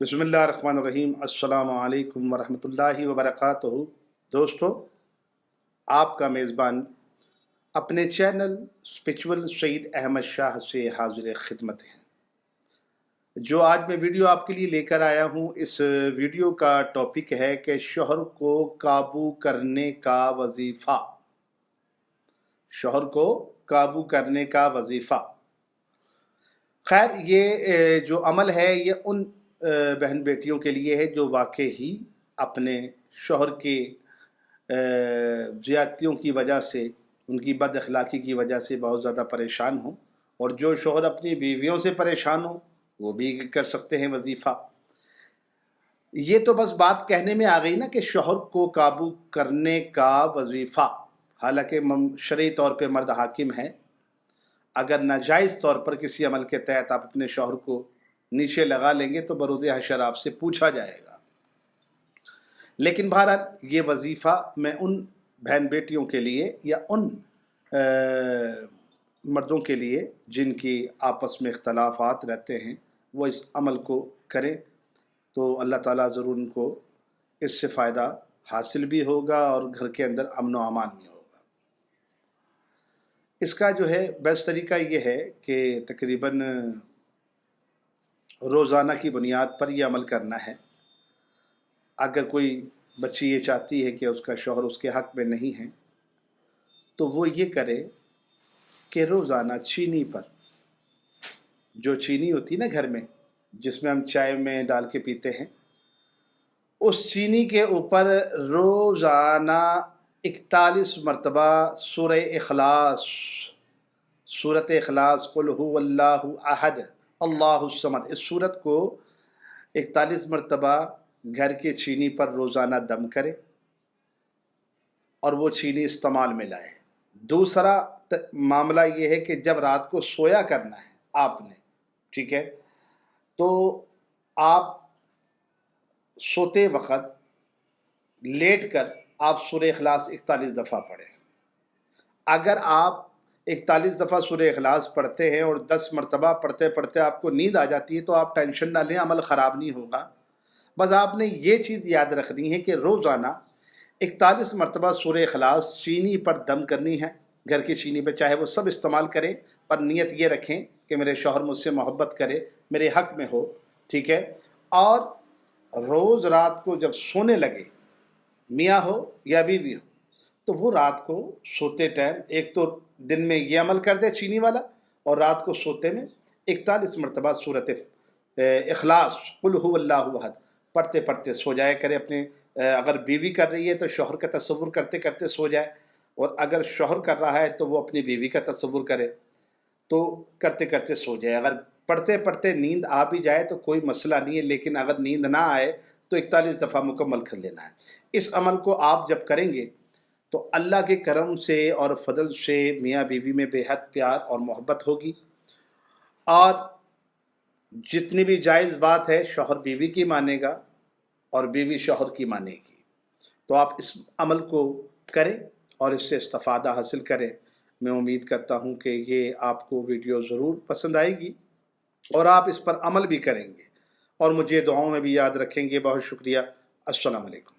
बिस्मिल्लाहिर्रहमानिर्रहीम। अस्सलामु अलैकुम वरहमतुल्लाहि वबरकातुहू। दोस्तों, आपका मेज़बान अपने चैनल स्पिरिचुअल सईद अहमद शाह से हाजिर खिदमत है। जो आज मैं वीडियो आपके लिए लेकर आया हूँ, इस वीडियो का टॉपिक है कि शौहर को काबू करने का वजीफ़ा। शौहर को काबू करने का वजीफ़ा। खैर, ये जो अमल है ये उन बहन बेटियों के लिए है जो वाकई ही अपने शौहर के ज़्यादतियों की वजह से, उनकी बद अखलाक़ी की वजह से बहुत ज़्यादा परेशान हों, और जो शौहर अपनी बीवियों से परेशान हो वो भी कर सकते हैं वजीफ़ा। ये तो बस बात कहने में आ गई ना कि शौहर को काबू करने का वजीफ़ा। हालांकि शरई तौर पे मर्द हाकिम है। अगर नाजायज़ तौर पर किसी अमल के तहत आप अपने शौहर को नीचे लगा लेंगे तो बरोज़े हशर आपसे पूछा जाएगा। लेकिन बहरहाल ये वजीफ़ा मैं उन बहन बेटियों के लिए या उन मर्दों के लिए जिनकी आपस में इख्तलाफात रहते हैं, वो इस अमल को करें तो अल्लाह ताला ज़रूर उनको इससे फ़ायदा हासिल भी होगा और घर के अंदर अमन व अमान भी होगा। इसका जो है बेस्ट तरीका ये है कि तकरीबन रोज़ाना की बुनियाद पर यह अमल करना है। अगर कोई बच्ची ये चाहती है कि उसका शौहर उसके हक़ में नहीं है तो वो ये करे कि रोज़ाना चीनी पर, जो चीनी होती है ना घर में जिसमें हम चाय में डाल के पीते हैं, उस चीनी के ऊपर रोज़ाना 41 मरतबा सूरह इखलास, सूरत इखलास, कुल हुवल्लाहु अहद अल्लाहुस समद, इस सूरत को 41 मरतबा घर के चीनी पर रोज़ाना दम करे और वो चीनी इस्तेमाल में लाए। दूसरा मामला ये है कि जब रात को सोया करना है आपने, ठीक है, तो आप सोते वक़्त लेट कर आप सूरह इखलास 41 दफ़ा पढ़ें। अगर आप 41 दफ़ा सूरह इखलास पढ़ते हैं और 10 मरतबा पढ़ते पढ़ते आपको नींद आ जाती है तो आप टेंशन ना लें, अमल ख़राब नहीं होगा। बस आपने ये चीज़ याद रखनी है कि रोज़ाना 41 मरतबा सूरह इखलास चीनी पर दम करनी है, घर की चीनी पर, चाहे वो सब इस्तेमाल करें, पर नियत ये रखें कि मेरे शौहर मुझसे मोहब्बत करे, मेरे हक़ में हो, ठीक है। और रोज़ रात को जब सोने लगे, मियाँ हो या बीवी हो, तो वो रात को सोते टाइम एक तो दिन में ये अमल कर दे चीनी वाला, और रात को सोते में 41 मरतबा सूरत इखलास कुल हुवल्लाहु अहद पढ़ते पढ़ते सो जाया करे। अपने अगर बीवी कर रही है तो शौहर का तसव्वुर करते करते सो जाए, और अगर शौहर कर रहा है तो वो अपनी बीवी का तसव्वुर करे, तो करते करते सो जाए। अगर पढ़ते पढ़ते नींद आ भी जाए तो कोई मसला नहीं है, लेकिन अगर नींद ना आए तो 41 दफ़ा मुकम्मल कर लेना है। इस अमल को आप जब करेंगे तो अल्लाह के करम से और फजल से मियाँ बीवी में बेहद प्यार और मोहब्बत होगी, और जितनी भी जायज़ बात है शौहर बीवी की मानेगा और बीवी शौहर की मानेगी। तो आप इस अमल को करें और इससे इस्तिफ़ादा हासिल करें। मैं उम्मीद करता हूँ कि ये आपको वीडियो ज़रूर पसंद आएगी और आप इस पर अमल भी करेंगे और मुझे दुआओं में भी याद रखेंगे। बहुत शुक्रिया। अस्सलाम वालेकुम।